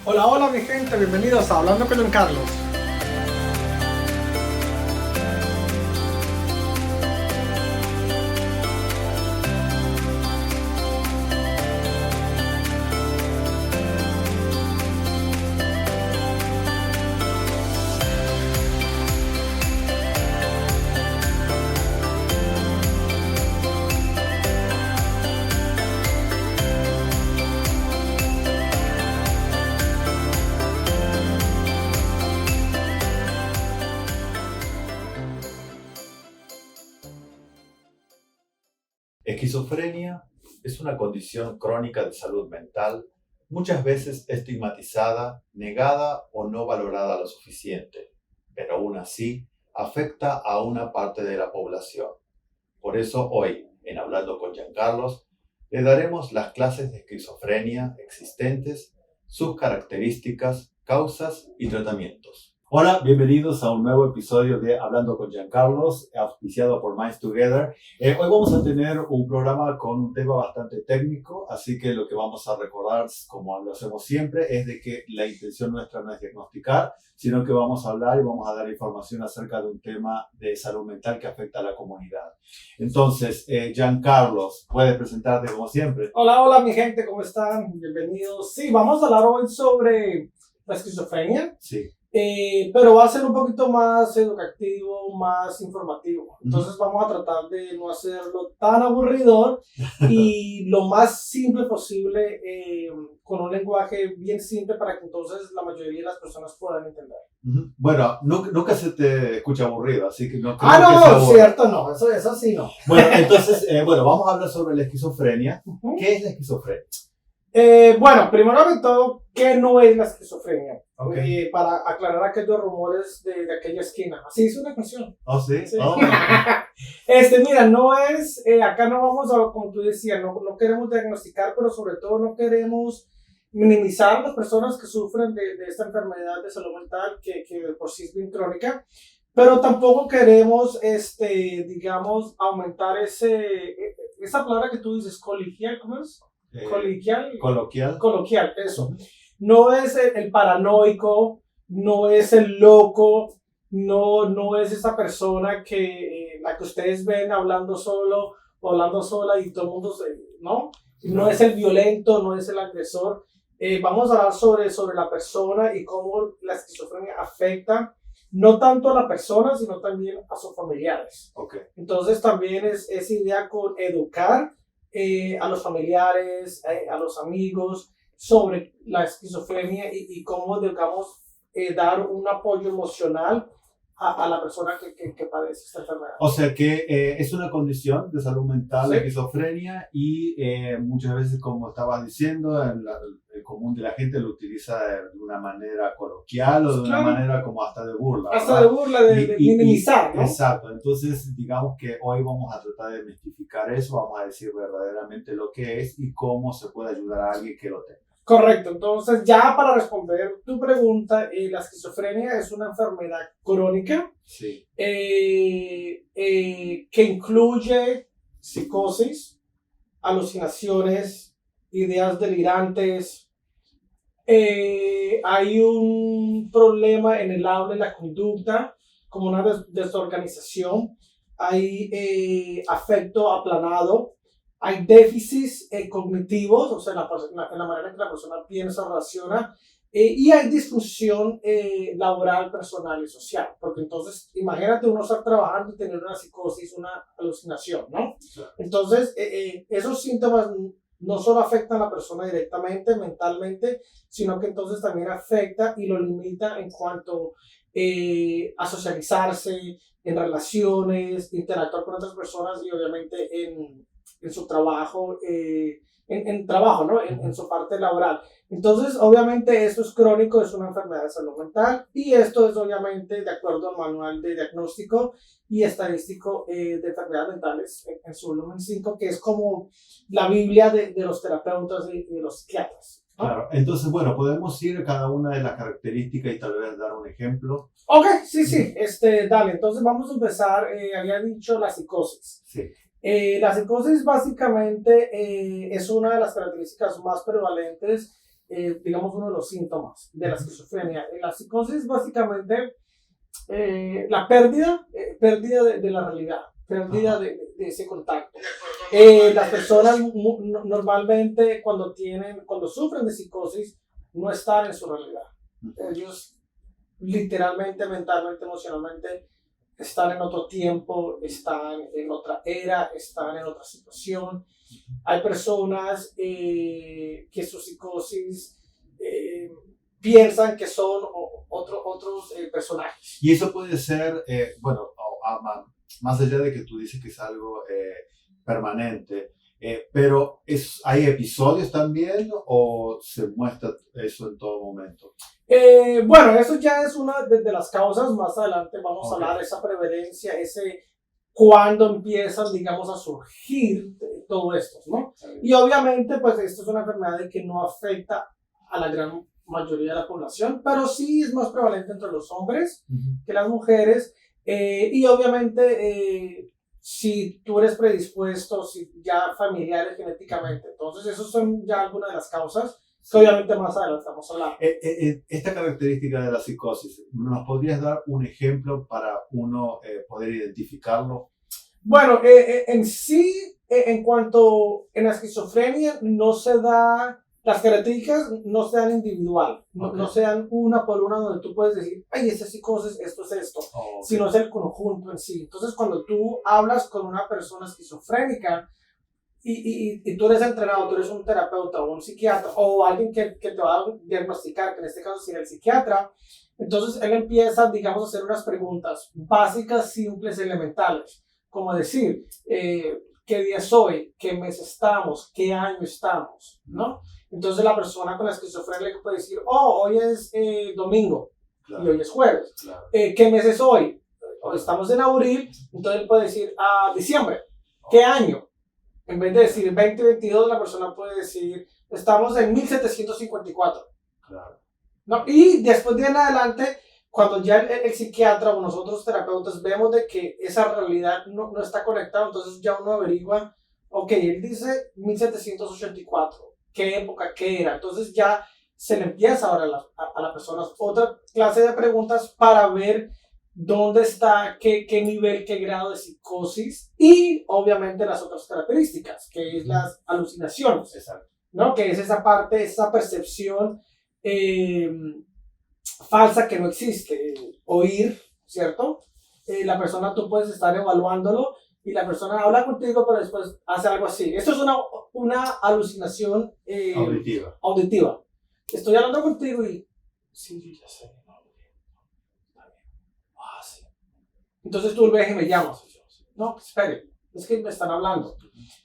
Hola, hola mi gente, bienvenidos a Hablando con Carlos. Esquizofrenia es una condición crónica de salud mental, muchas veces estigmatizada, negada o no valorada lo suficiente, pero aún así afecta a una parte de la población. Por eso hoy, en Hablando con Giancarlos, le daremos las clases de esquizofrenia existentes, sus características, causas y tratamientos. Hola, bienvenidos a un nuevo episodio de Hablando con Giancarlos, auspiciado por Minds Together. Hoy vamos a tener un programa con un tema bastante técnico, así que lo que vamos a recordar, como lo hacemos siempre, es de que la intención nuestra no es diagnosticar, sino que vamos a hablar y vamos a dar información acerca de un tema de salud mental que afecta a la comunidad. Entonces, Giancarlos, puedes presentarte como siempre. Hola, hola mi gente, ¿cómo están? Bienvenidos. Sí, vamos a hablar hoy sobre la esquizofrenia. Sí. Pero va a ser un poquito más educativo, más informativo. Entonces vamos a tratar de no hacerlo tan aburridor y lo más simple posible, con un lenguaje bien simple para que entonces la mayoría de las personas puedan entender. Bueno, nunca se te escucha aburrido, así que no creo que sea aburrido. Cierto, no, eso sí no. Bueno, entonces, vamos a hablar sobre la esquizofrenia. ¿Qué es la esquizofrenia? Bueno, primero de todo, ¿qué no es la esquizofrenia? Okay. Para aclarar aquellos rumores de aquella esquina. Así es una canción. ¿Oh, sí? Sí. Oh. Mira, no es, acá no vamos a, como tú decías, no queremos diagnosticar, pero sobre todo no queremos minimizar a las personas que sufren de esta enfermedad de salud mental que por sí es bien crónica, pero tampoco queremos, digamos, aumentar esa palabra que tú dices, coliquial, ¿cómo es? Coloquial, eso. No es el paranoico, no es el loco, no es esa persona que la que ustedes ven hablando solo o hablando sola y todo el mundo no es el violento, no es el agresor. Vamos a hablar sobre la persona y cómo la esquizofrenia afecta no tanto a la persona, sino también a sus familiares. Okay. Entonces también es idea con educar a los familiares, a los amigos sobre la esquizofrenia y cómo, digamos, dar un apoyo emocional a la persona que padece esta enfermedad. O sea que es una condición de salud mental, sí. La esquizofrenia, y muchas veces, como estabas diciendo, el común de la gente lo utiliza de una manera coloquial o de una manera como hasta de burla. Hasta de burla, de minimizar, ¿no? Exacto. Entonces, digamos que hoy vamos a tratar de desmitificar eso, vamos a decir verdaderamente lo que es y cómo se puede ayudar a alguien que lo tenga. Correcto, entonces ya para responder tu pregunta, la esquizofrenia es una enfermedad crónica, sí. Que incluye psicosis, alucinaciones, ideas delirantes. Hay un problema en el habla y la conducta, como una desorganización, hay afecto aplanado. Hay déficits cognitivos, o sea, en la manera en que la persona piensa, relaciona, y hay disfunción laboral, personal y social. Porque entonces, imagínate uno estar trabajando y tener una psicosis, una alucinación, ¿no? Entonces, esos síntomas no solo afectan a la persona directamente, mentalmente, sino que entonces también afecta y lo limita en cuanto a socializarse, en relaciones, interactuar con otras personas y obviamente en su trabajo, en trabajo, ¿no? En su parte laboral. Entonces, obviamente, esto es crónico, es una enfermedad de salud mental y esto es obviamente de acuerdo al manual de diagnóstico y estadístico de enfermedades mentales en su volumen 5, que es como la Biblia de los terapeutas y de los psiquiatras, ¿no? Claro, entonces, bueno, podemos ir a cada una de las características y tal vez dar un ejemplo. Ok, sí, dale, entonces vamos a empezar, había dicho la psicosis. Sí. La psicosis básicamente es una de las características más prevalentes digamos, uno de los síntomas de la esquizofrenia. La psicosis básicamente la pérdida de la realidad, pérdida de ese contacto. Las personas normalmente cuando sufren de psicosis no están en su realidad. Ellos literalmente, mentalmente, emocionalmente están en otro tiempo, están en otra era, están en otra situación. Hay personas que su psicosis piensan que son otros personajes. Y eso puede ser, bueno, más allá de que tú dices que es algo permanente, pero ¿hay episodios también o se muestra eso en todo momento? Bueno, eso ya es una de las causas. Más adelante vamos a hablar de esa prevalencia, cuando empiezan, digamos, a surgir todo esto, ¿no? Y obviamente, pues esto es una enfermedad que no afecta a la gran mayoría de la población, pero sí es más prevalente entre los hombres que las mujeres. Y obviamente, si tú eres predispuesto, si ya familiares genéticamente, entonces esas son ya algunas de las causas que obviamente más adelante vamos a hablar. Esta característica de la psicosis, ¿nos podrías dar un ejemplo para uno poder identificarlo? Bueno, en sí, en cuanto en la esquizofrenia, no se da, las características no se dan individual, no se dan una por una donde tú puedes decir, ay, esa psicosis, esto es esto, sino es el conjunto en sí. Entonces, cuando tú hablas con una persona esquizofrénica, y tú eres entrenado, tú eres un terapeuta o un psiquiatra o alguien que te va a diagnosticar, que en este caso sería el psiquiatra, entonces él empieza, digamos, a hacer unas preguntas básicas, simples, elementales, como decir, ¿qué día es hoy? ¿Qué mes estamos? ¿Qué año estamos? ¿No? Entonces la persona con la esquizofrenia le puede decir, oh, hoy es domingo, claro, y hoy es jueves. Claro. ¿Qué mes es hoy? Estamos en abril, entonces él puede decir, diciembre. ¿Qué año? En vez de decir 2022, la persona puede decir, estamos en 1754. Claro. ¿No? Y después de en adelante, cuando ya el psiquiatra o nosotros terapeutas vemos de que esa realidad no está conectada, entonces ya uno averigua, ok, él dice 1784, ¿qué época, qué era? Entonces ya se le empieza ahora a la persona otra clase de preguntas para ver dónde está, qué nivel, qué grado de psicosis y obviamente las otras características, que es las alucinaciones. Exacto. ¿No? Que es esa parte, esa percepción falsa que no existe, oír, ¿cierto? La persona, tú puedes estar evaluándolo y la persona habla contigo, pero después hace algo así. Esto es una alucinación auditiva. Estoy hablando contigo y sí, ya sé. Entonces tú ves y me llamas. No, espere, es que me están hablando.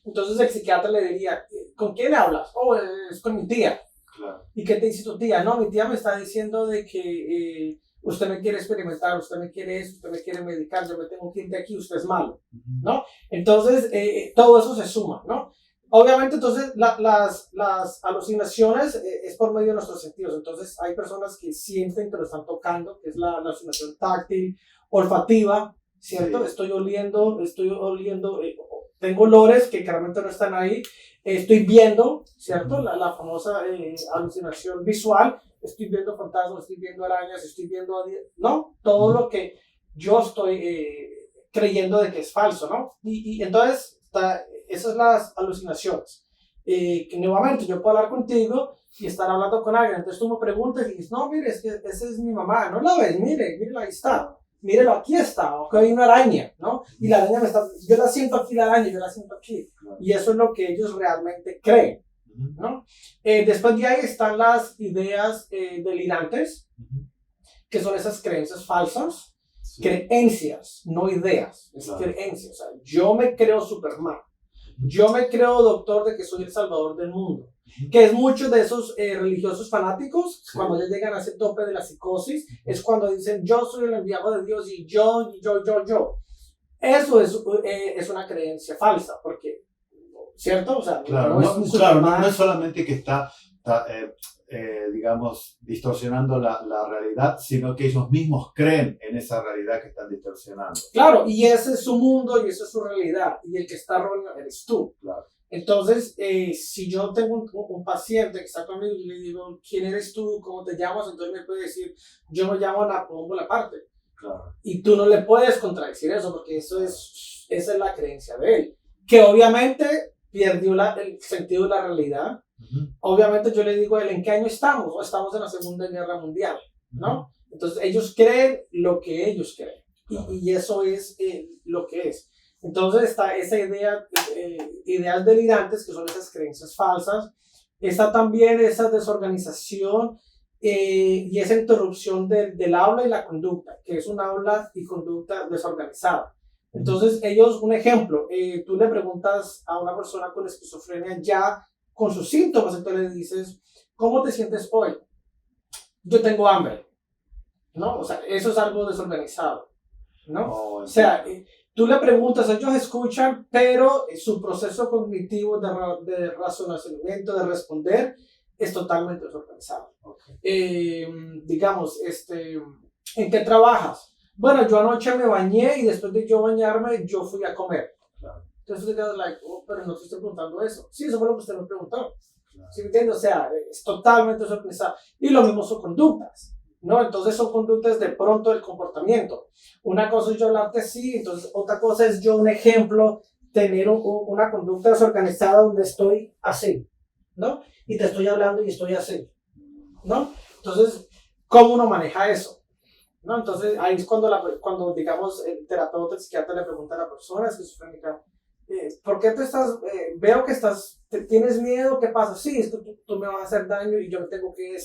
Entonces el psiquiatra le diría, ¿con quién hablas? Oh, es con mi tía. Claro. ¿Y qué te dice tu tía? No, mi tía me está diciendo de que usted me quiere experimentar, usted me quiere eso, usted me quiere medicar, yo me tengo que ir de aquí, usted es malo, ¿no? Entonces todo eso se suma, ¿no? Obviamente, entonces, las alucinaciones es por medio de nuestros sentidos. Entonces, hay personas que sienten que lo están tocando, que es la alucinación táctil, olfativa, ¿cierto? Sí. Estoy oliendo, tengo olores que claramente no están ahí. Estoy viendo, ¿cierto? La famosa alucinación visual. Estoy viendo fantasmas, estoy viendo arañas, estoy viendo, ¿no? Todo lo que yo estoy creyendo de que es falso, ¿no? Y entonces, esas son las alucinaciones. Que nuevamente yo puedo hablar contigo y estar hablando con alguien, entonces tú me preguntas y dices, no, mire, es que esa es mi mamá, no la ves, mire, ahí está, mírelo, aquí está, ok, hay una araña, ¿no? Y la araña yo la siento aquí, la araña, yo la siento aquí, y eso es lo que ellos realmente creen, ¿no? Después de ahí están las ideas delirantes, que son esas creencias falsas. Sí. Creencias, no ideas, es creencias. O sea, yo me creo Superman, yo me creo doctor de que soy el salvador del mundo, que es muchos de esos religiosos fanáticos, sí, cuando ya llegan a ese tope de la psicosis, es cuando dicen yo soy el enviado de Dios y yo. Eso es una creencia falsa, porque, ¿cierto? O sea, claro, no es solamente que está digamos, distorsionando la realidad, sino que ellos mismos creen en esa realidad que están distorsionando. Claro, y ese es su mundo y esa es su realidad, y el que está erróneo eres tú. Claro. Entonces, si yo tengo un paciente que está conmigo y le digo, ¿quién eres tú? ¿Cómo te llamas? Entonces me puede decir, yo me llamo Napoleón Bonaparte. Claro. Y tú no le puedes contradecir eso, porque esa es la creencia de él, que obviamente perdió el sentido de la realidad. Obviamente yo le digo a él, ¿en qué año estamos? Estamos en la Segunda Guerra Mundial, ¿no? Entonces ellos creen lo que ellos creen, y eso es lo que es. Entonces está esa idea, ideas delirantes, que son esas creencias falsas. Está también esa desorganización y esa interrupción del habla y la conducta, que es un habla y conducta desorganizada. Entonces ellos, un ejemplo, tú le preguntas a una persona con esquizofrenia ya con sus síntomas, entonces le dices, ¿cómo te sientes hoy? Yo tengo hambre, ¿no? O sea, eso es algo desorganizado, ¿no? O sea, tú le preguntas, ellos escuchan, pero su proceso cognitivo de razonamiento, de responder, es totalmente desorganizado. Digamos, ¿en qué trabajas? Bueno, yo anoche me bañé y después de yo bañarme, yo fui a comer. Claro. Entonces te quedas like, pero no te estoy preguntando eso. Sí, eso fue lo que usted me preguntó. Claro. ¿Sí me entiende? O sea, es totalmente desorganizado. Y lo mismo son conductas, ¿no? Entonces son conductas de pronto del comportamiento. Una cosa es yo hablarte así, entonces otra cosa es yo, un ejemplo, tener una conducta desorganizada donde estoy así, ¿no? Y te estoy hablando y estoy así, ¿no? Entonces, ¿cómo uno maneja eso? ¿No? Entonces, ahí es cuando digamos, el terapeuta, el psiquiatra le pregunta a la persona esquizofrénica, ¿por qué veo que tienes miedo? ¿Qué pasa? Sí, es que tú me vas a hacer daño y yo tengo que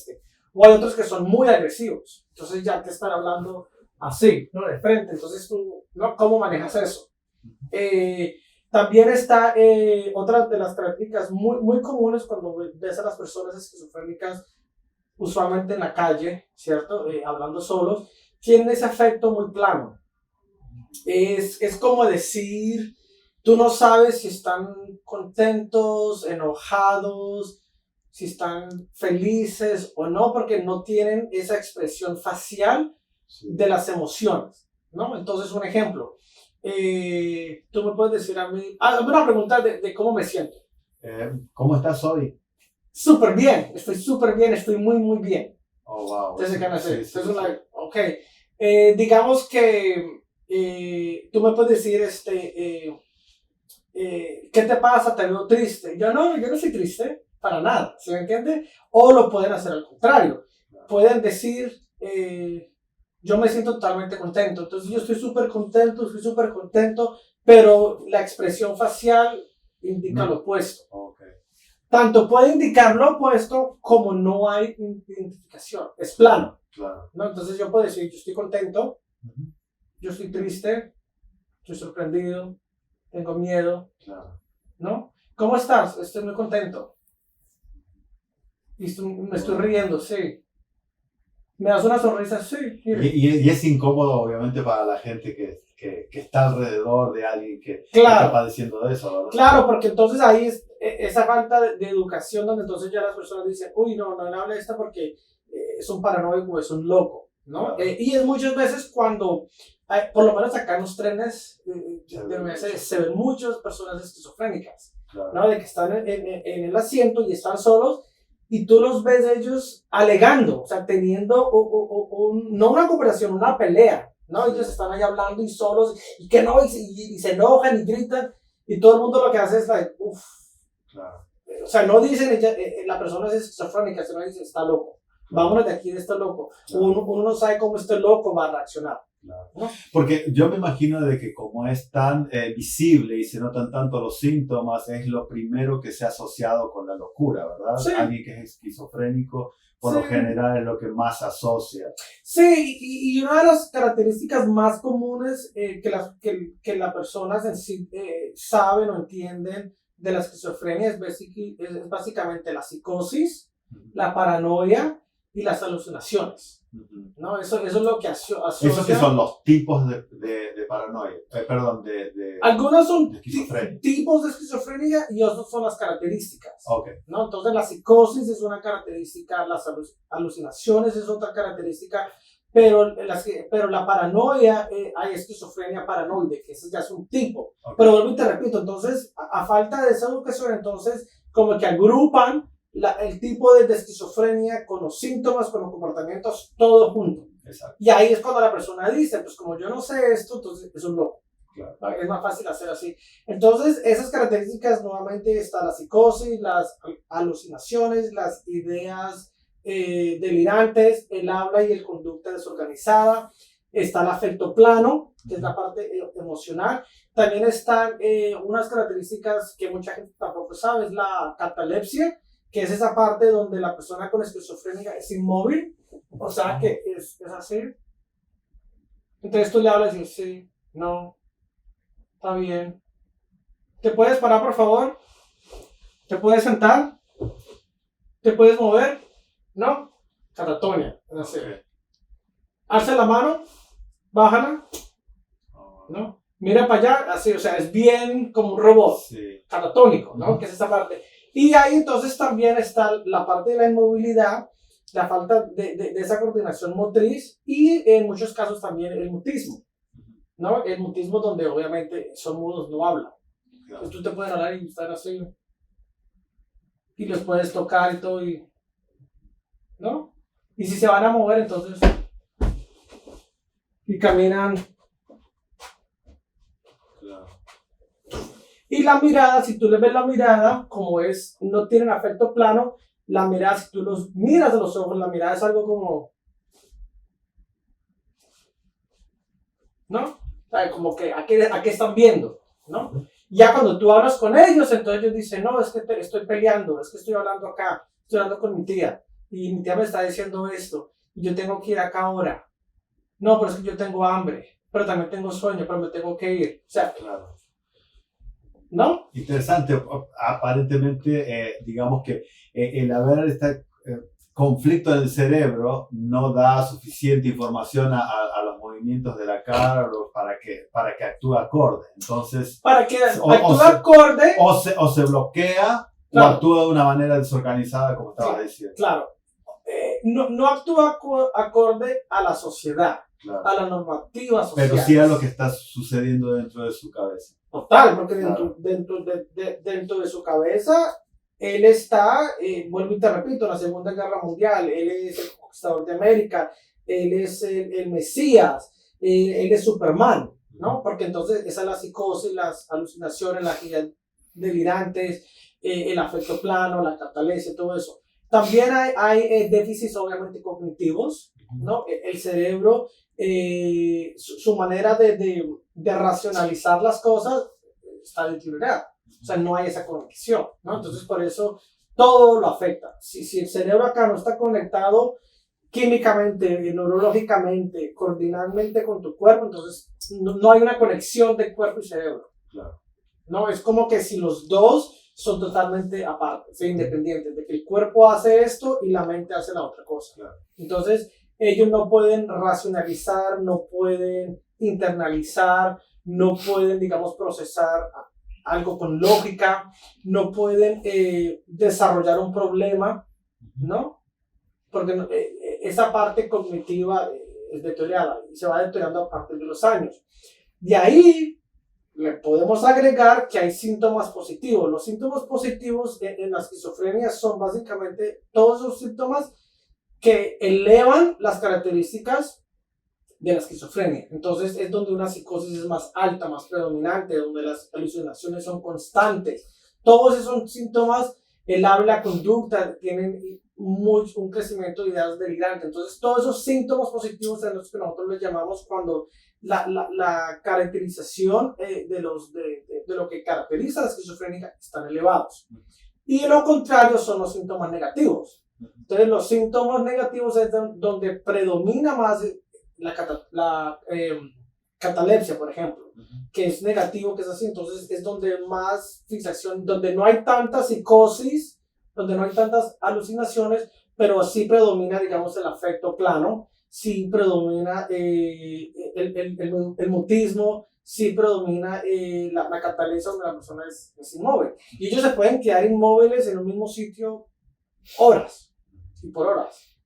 O hay otros que son muy agresivos, entonces ya te están hablando así, ¿no? De frente, entonces tú, ¿no? ¿Cómo manejas eso? También está otra de las características muy, muy comunes cuando ves a las personas esquizofrénicas, usualmente en la calle, ¿cierto? Hablando solos, tienen ese afecto muy plano. Es como decir, tú no sabes si están contentos, enojados, si están felices o no, porque no tienen esa expresión facial de las emociones, ¿no? Entonces, un ejemplo. Tú me puedes decir a mí, una pregunta de cómo me siento. ¿Cómo estás hoy? Súper bien, estoy muy, muy bien. Oh, wow. Entonces, ¿qué hacer? Sí. Entonces, ok. Digamos que tú me puedes decir, ¿qué te pasa? Te veo triste. Yo no soy triste, para nada, ¿se me entiende? O lo pueden hacer al contrario. Pueden decir, yo me siento totalmente contento. Entonces yo estoy súper contento, pero la expresión facial indica lo opuesto. Okay. Tanto puede indicar lo opuesto como no hay identificación. Es plano. Claro. ¿No? Entonces yo puedo decir, yo estoy contento, yo estoy triste, estoy sorprendido, tengo miedo. Claro. ¿No? ¿Cómo estás? Estoy muy contento. Y me estoy riendo, sí. ¿Me das una sonrisa? Sí. Y es incómodo, obviamente, para la gente que está alrededor de alguien que está padeciendo de eso, ¿verdad? Claro, porque entonces ahí es esa falta de educación donde entonces ya las personas dicen, uy, no habla de esta porque es un paranoico, es un loco, ¿no? Claro. Y es muchas veces cuando, por lo menos acá en los trenes se ven muchas personas esquizofrénicas, claro. ¿No? De que están en el asiento y están solos. Y tú los ves ellos alegando, o sea, teniendo no una conversación, una pelea, ¿no? Ellos están ahí hablando y solos, y que no, y se enojan y gritan, y todo el mundo lo que hace es, like, uff. Claro. O sea, no dicen, la persona es esquizofrénica, sino dice, está loco. Vámonos de aquí de este loco. Claro. Uno no sabe cómo este loco va a reaccionar. Claro. ¿No? Porque yo me imagino de que como es tan visible y se notan tanto los síntomas, es lo primero que se ha asociado con la locura, ¿verdad? Sí. Alguien que es esquizofrénico, por lo general es lo que más asocia. Sí, y una de las características más comunes que las personas en sí saben o entienden de la esquizofrenia es básicamente la psicosis, la paranoia y las alucinaciones. ¿No? Eso es lo que asocia. ¿Esos que son los tipos de paranoia? Algunos son tipos de esquizofrenia y otros son las características. Okay. ¿No? Entonces la psicosis es una característica, las alucinaciones es otra característica, pero la paranoia, hay esquizofrenia paranoide, que ese ya es un tipo. Okay. Pero vuelvo y te repito, entonces, a falta de esa educación, entonces, como que agrupan el tipo de esquizofrenia con los síntomas, con los comportamientos, todo junto. Exacto. Y ahí es cuando la persona dice, pues como yo no sé esto, entonces es un loco. Claro. Es más fácil hacer así. Entonces, esas características, nuevamente, está la psicosis, las alucinaciones, las ideas delirantes, el habla y el conducta desorganizada, está el afecto plano, que es la parte emocional. También están unas características que mucha gente tampoco sabe, es la catalepsia, que es esa parte donde la persona con esquizofrenia es inmóvil, o sea que es así. Entonces tú le hablas y dices, sí, no, está bien. ¿Te puedes parar, por favor? ¿Te puedes sentar? ¿Te puedes mover? ¿No? Catatonia. No sé. Okay. Alza la mano, bájala, ¿no? Mira para allá, así, o sea, es bien como un robot, sí. catatónico, ¿no? Que es esa parte. Y ahí entonces también está la parte de la inmovilidad, la falta de esa coordinación motriz y en muchos casos también el mutismo, ¿no? El mutismo donde obviamente son mudos, no hablan. Claro. Entonces tú te puedes hablar y estar así, y los puedes tocar y todo, ¿no? Y si se van a mover, entonces, y caminan. Claro. Y la mirada, si tú le ves la mirada, como es, no tienen afecto plano, la mirada, si tú los miras a los ojos, la mirada es algo como, ¿no? O sea, como que, ¿a qué están viendo? ¿No? Ya cuando tú hablas con ellos, entonces ellos dicen, no, es que estoy peleando, es que estoy hablando acá, estoy hablando con mi tía, y mi tía me está diciendo esto, y yo tengo que ir acá ahora. No, pero es que yo tengo hambre, pero también tengo sueño, pero me tengo que ir. O sea, claro. ¿No? Interesante. Aparentemente, digamos que el haber este conflicto en el cerebro no da suficiente información a los movimientos de la cara para que actúe acorde. Entonces, para que actúe acorde. O se bloquea, claro, o actúa de una manera desorganizada, como estabas diciendo. Claro. No actúa acorde a la sociedad, claro, a la normativa social. Pero sí a lo que está sucediendo dentro de su cabeza. Total, porque claro, dentro de su cabeza, él está, vuelvo y te repito, en la Segunda Guerra Mundial, él es el conquistador de América, él es el Mesías, él es Superman, ¿no? Porque entonces esa es la psicosis, las alucinaciones, las ideas delirantes, el afecto plano, la catalepsia, todo eso. También hay déficits obviamente cognitivos, ¿no? El cerebro, su manera de racionalizar las cosas está deteriorada. O sea, no hay esa conexión, ¿no? Entonces, por eso todo lo afecta. Si el cerebro acá no está conectado químicamente, neurológicamente, coordinadamente con tu cuerpo, entonces no hay una conexión de cuerpo y cerebro. Claro. No, es como que si los dos son totalmente aparte, ¿sí? Independientes, de que el cuerpo hace esto y la mente hace la otra cosa. Claro. Entonces, ellos no pueden racionalizar, no pueden internalizar, no pueden, digamos, procesar algo con lógica, no pueden desarrollar un problema, ¿no? Porque esa parte cognitiva es deteriorada y se va deteriorando a partir de los años. De ahí le podemos agregar que hay síntomas positivos. Los síntomas positivos en la esquizofrenia son básicamente todos los síntomas que elevan las características de la esquizofrenia. Entonces es donde una psicosis es más alta, más predominante, donde las alucinaciones son constantes. Todos esos síntomas, el habla, conducta, tienen un crecimiento de ideas delirantes. Entonces todos esos síntomas positivos son los que nosotros les llamamos cuando la caracterización de lo que caracteriza a la esquizofrénica están elevados. Y lo contrario son los síntomas negativos. Entonces los síntomas negativos es donde predomina más la catalepsia, por ejemplo, que es negativo, que es así. Entonces es donde más fixación, donde no hay tanta psicosis, donde no hay tantas alucinaciones, pero sí predomina, digamos, el afecto plano, sí predomina el mutismo, sí predomina la catalepsia, donde la persona es inmóvil. Y ellos se pueden quedar inmóviles en un mismo sitio horas y por horas.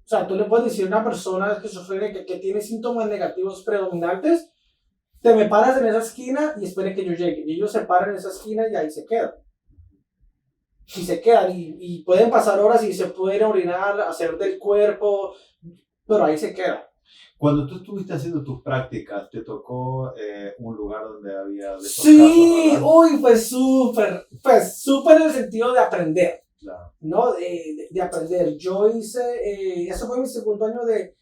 O sea, tú le puedes decir a una persona esquizofrénica que tiene síntomas negativos predominantes, te me paras en esa esquina y espere que yo llegue. Y ellos se paran en esa esquina y ahí se quedan. Y se quedan y pueden pasar horas y se pueden orinar, hacer del cuerpo, pero ahí se quedan. Cuando tú estuviste haciendo tus prácticas, ¿te tocó un lugar donde había de esos Sí, casos, uy, pues súper en el sentido de aprender, Claro. ¿no? De aprender. Yo hice, eso fue mi segundo año de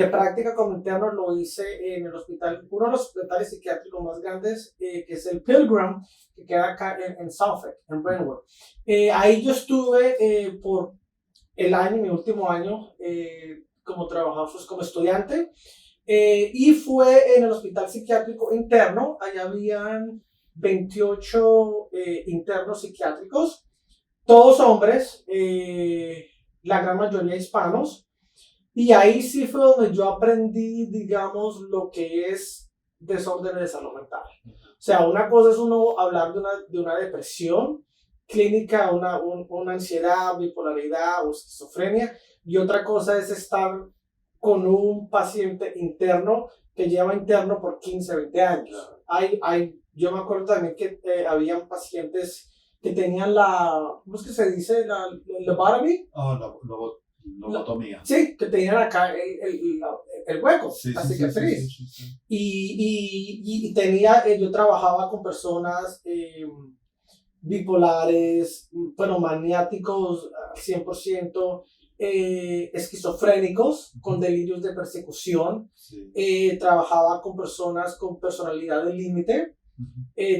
práctica como interno, lo hice en el hospital, uno de los hospitales psiquiátricos más grandes, que es el Pilgrim, que queda acá en Suffolk, en Brentwood. Ahí yo estuve por el año, mi último año, como trabajador, pues, como estudiante, y fue en el hospital psiquiátrico interno. Allá habían 28 internos psiquiátricos, todos hombres, la gran mayoría hispanos, y ahí sí fue donde yo aprendí, digamos, lo que es desórdenes de salud mental. O sea, una cosa es uno hablar de una depresión clínica, una ansiedad, bipolaridad o esquizofrenia, y otra cosa es estar con un paciente interno que lleva interno por 15, 20 años. Yo me acuerdo también que habían pacientes que tenían ¿cómo es que se dice? La lobotomy. Lobotomía. Sí, que tenían acá el hueco, Sí, la sí, cicatriz. sí. Y yo trabajaba con personas bipolares, bueno, maniáticos al 100%, esquizofrénicos con delirios de persecución. Sí. Trabajaba con personas con personalidad de límite.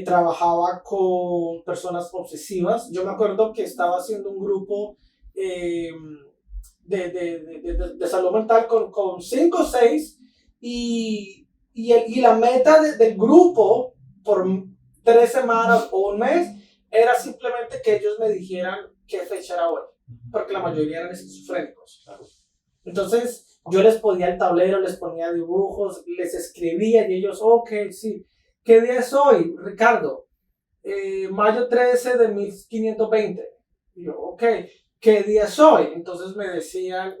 Trabajaba con personas obsesivas. Yo me acuerdo que estaba haciendo un grupo de salud mental con 5 o 6 y la meta del grupo por 3 semanas o un mes era simplemente que ellos me dijeran qué fecha era hoy, porque la mayoría eran esquizofrénicos. Entonces yo les ponía el tablero, les ponía dibujos, les escribía y ellos, ok, sí, ¿qué día es hoy, Ricardo? Mayo 13 de 1520. Y yo, ok, ¿qué día es hoy? Entonces me decían,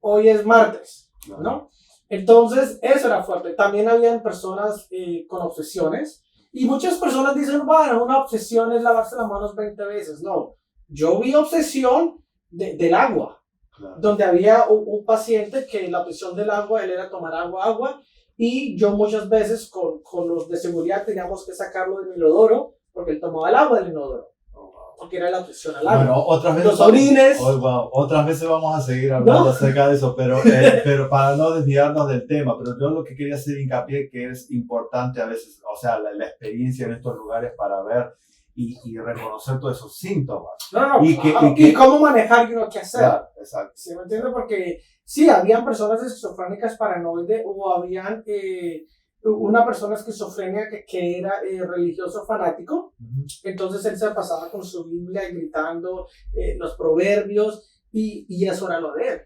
hoy es martes, ¿no? Entonces eso era fuerte. También habían personas con obsesiones. Y muchas personas dicen, bueno, una obsesión es lavarse las manos 20 veces. No, yo vi obsesión del agua, donde había un paciente que la obsesión del agua, él era tomar agua, y yo muchas veces con los de seguridad teníamos que sacarlo del inodoro, porque él tomaba el agua del inodoro, porque era la obsesión al agua. Bueno, los orines. Otras veces vamos a seguir hablando acerca de eso, pero para no desviarnos del tema, pero yo lo que quería hacer hincapié que es importante a veces, o sea, la experiencia en estos lugares para ver y reconocer todos esos síntomas. Y cómo manejar y no qué hacer. Claro, exacto. ¿Sí me entiendes? Porque sí, habían personas esquizofrénicas paranoides o habían una persona esquizofrénica que era religioso fanático. Entonces él se pasaba con su Biblia gritando los proverbios y eso era lo de él.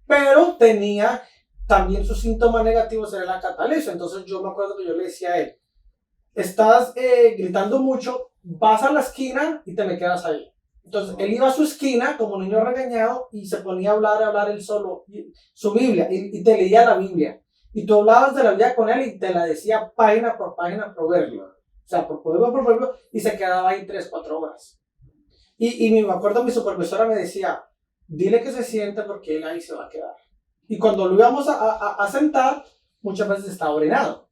Pero tenía también sus síntomas negativos, era la catalepsia. Entonces yo me acuerdo que yo le decía a él, estás gritando mucho, vas a la esquina y te me quedas ahí. Entonces él iba a su esquina como niño regañado y se ponía a hablar él solo, su Biblia, y te leía la Biblia. Y tú hablabas de la Biblia con él y te la decía página por página, proverbio. O sea, por proverbio, y se quedaba ahí 3, 4 horas. Y me acuerdo, mi supervisora me decía, dile que se siente porque él ahí se va a quedar. Y cuando lo íbamos a sentar, muchas veces estaba orinado.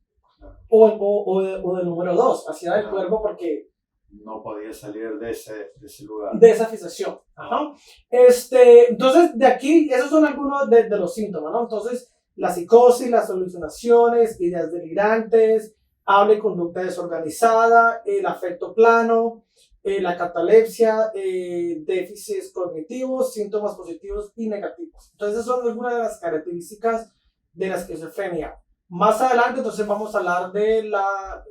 O del número 2, hacía del cuerpo porque no podía salir de ese lugar. De esa fijación. Ajá. Entonces, de aquí, esos son algunos de los síntomas, ¿no? Entonces, la psicosis, las alucinaciones, ideas delirantes, habla y conducta desorganizada, el afecto plano, la catalepsia, déficits cognitivos, síntomas positivos y negativos. Entonces, esas son algunas de las características de la esquizofrenia. Más adelante, entonces, vamos a hablar de las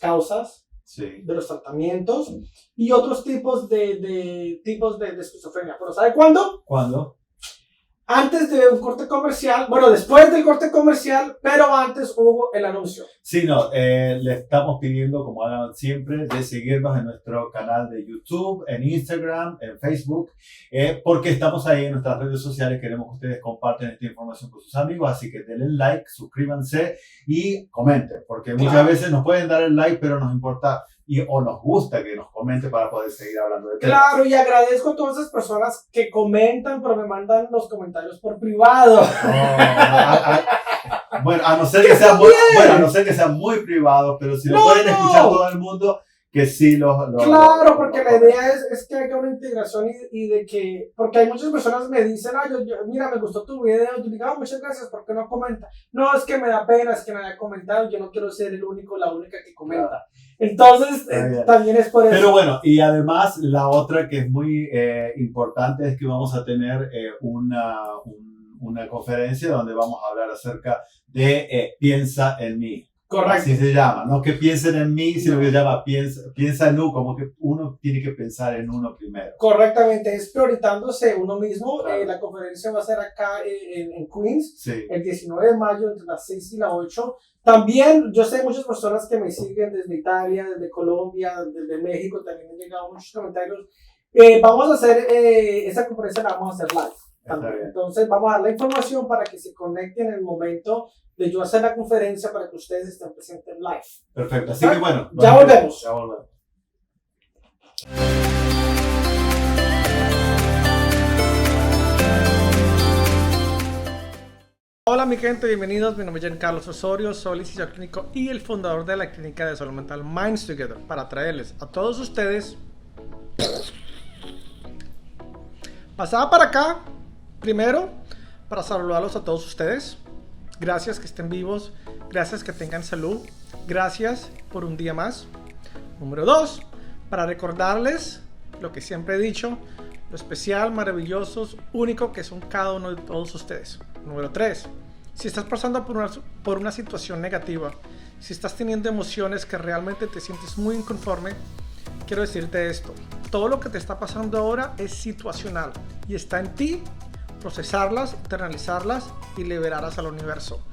causas, sí, de los tratamientos y otros tipos de esquizofrenia. ¿Pero sabe cuándo? ¿Cuándo? antes de un corte comercial, bueno, después del corte comercial, pero antes hubo el anuncio. Sí, no, le estamos pidiendo, como hagan siempre, de seguirnos en nuestro canal de YouTube, en Instagram, en Facebook, porque estamos ahí en nuestras redes sociales. Queremos que ustedes compartan esta información con sus amigos, así que denle like, suscríbanse y comenten, porque muchas veces nos pueden dar el like, pero nos importa o nos gusta que nos comente para poder seguir hablando de temas. Claro, y agradezco a todas esas personas que comentan, pero me mandan los comentarios por privado. Bueno, a no ser que sean muy privados, pero si lo pueden escuchar todo el mundo, que sí Claro, porque la idea es que haya una integración y de que, porque hay muchas personas que me dicen, mira, me gustó tu video, yo digo, muchas gracias, ¿por qué no comenta? No, es que me da pena, es que me haya comentado, yo no quiero ser el único, la única que comenta. Claro. Entonces, también es por eso. Pero bueno, y además la otra que es muy importante es que vamos a tener una conferencia donde vamos a hablar acerca de Piensa en mí. Correcto. Así se llama, no que piensen en mí, sino que se llama piensa en uno, como que uno tiene que pensar en uno primero. Correctamente, es priorizándose uno mismo. Claro. La conferencia va a ser acá en Queens, sí. El 19 de mayo, entre las 6 y las 8. También, yo sé muchas personas que me siguen desde Italia, desde Colombia, desde México, también han llegado muchos comentarios. Vamos a hacer, esa conferencia la vamos a hacer live. Entonces vamos a dar la información para que se conecten en el momento de yo hacer la conferencia para que ustedes estén presentes en live. Perfecto, así que bueno. Ya volvemos. Ya volvemos. Hola mi gente, bienvenidos. Mi nombre es Giancarlos Osorio, soy licenciado clínico y el fundador de la clínica de salud mental Minds Together, para traerles a todos ustedes. Pasaba para acá primero para saludarlos a todos ustedes. Gracias que estén vivos, gracias que tengan salud, gracias por un día más. Número 2, para recordarles lo que siempre he dicho, lo especial, maravillosos, único que son cada uno de todos ustedes. Número 3, si estás pasando por una situación negativa, si estás teniendo emociones que realmente te sientes muy inconforme, quiero decirte esto: todo lo que te está pasando ahora es situacional y está en ti procesarlas, internalizarlas y liberarlas al universo.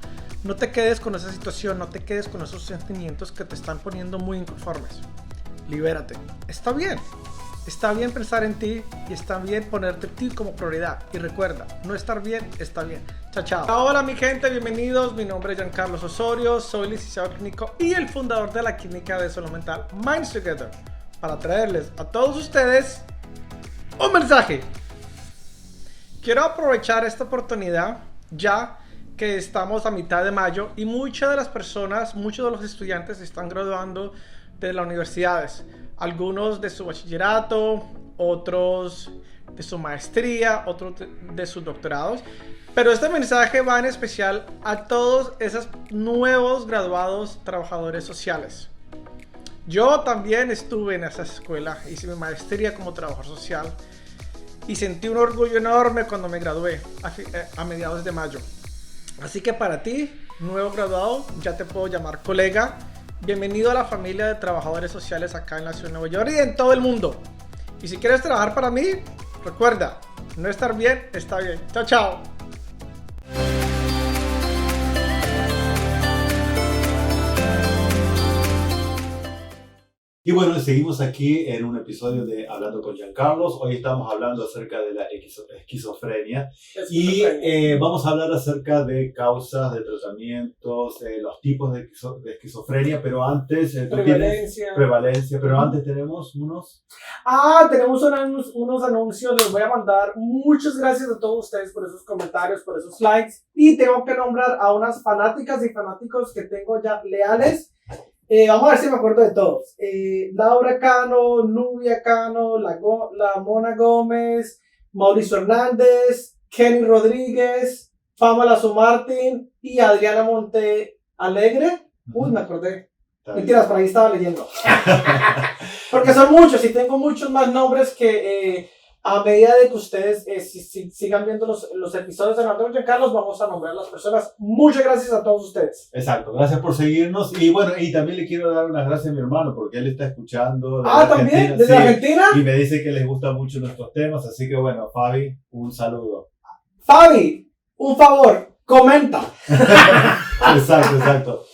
No te quedes con esa situación, no te quedes con esos sentimientos que te están poniendo muy inconformes. Libérate. Está bien pensar en ti y está bien ponerte a ti como prioridad. Y recuerda, no estar bien está bien. Chao, chao. Hola mi gente, bienvenidos. Mi nombre es Giancarlos Osorio, soy licenciado clínico y el fundador de la clínica de salud mental Minds Together, para traerles a todos ustedes un mensaje. Quiero aprovechar esta oportunidad ya que estamos a mitad de mayo y muchas de las personas, muchos de los estudiantes están graduando de las universidades. Algunos de su bachillerato, otros de su maestría, otros de sus doctorados. Pero este mensaje va en especial a todos esos nuevos graduados trabajadores sociales. Yo también estuve en esa escuela, hice mi maestría como trabajador social. Y sentí un orgullo enorme cuando me gradué a mediados de mayo. Así que para ti, nuevo graduado, ya te puedo llamar colega. Bienvenido a la familia de trabajadores sociales acá en la ciudad de Nueva York y en todo el mundo. Y si quieres trabajar para mí, recuerda, no estar bien está bien. Chao, chao. Y bueno, seguimos aquí en un episodio de Hablando con Giancarlos. Hoy estamos hablando acerca de la esquizofrenia. Y vamos a hablar acerca de causas, de tratamientos, los tipos de esquizofrenia, pero antes... Prevalencia, pero antes tenemos unos... Tenemos unos anuncios, les voy a mandar. Muchas gracias a todos ustedes por esos comentarios, por esos likes. Y tengo que nombrar a unas fanáticas y fanáticos que tengo ya leales. Vamos a ver si me acuerdo de todos. Laura Cano, Nubia Cano, la Mona Gómez, Mauricio Hernández, Kenny Rodríguez, Pamela Martín y Adriana Monte Alegre. Uy, me acordé. Mentiras, por ahí estaba leyendo. Porque son muchos y tengo muchos más nombres que a medida de que ustedes sigan viendo los episodios de Hablando con Giancarlos, vamos a nombrar a las personas. Muchas gracias a todos ustedes. Exacto, gracias por seguirnos. Y bueno, y también le quiero dar unas gracias a mi hermano porque él está escuchando. ¿También? ¿Desde Argentina? Y me dice que les gustan mucho nuestros temas. Así que bueno, Fabi, un saludo. Fabi, un favor, comenta. Exacto.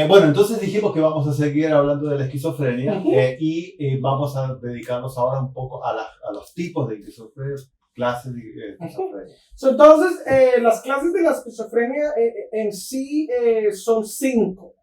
Bueno, entonces dijimos que vamos a seguir hablando de la esquizofrenia y vamos a dedicarnos ahora un poco a los tipos de esquizofrenia, clases de esquizofrenia. Entonces, las clases de la esquizofrenia en sí son 5.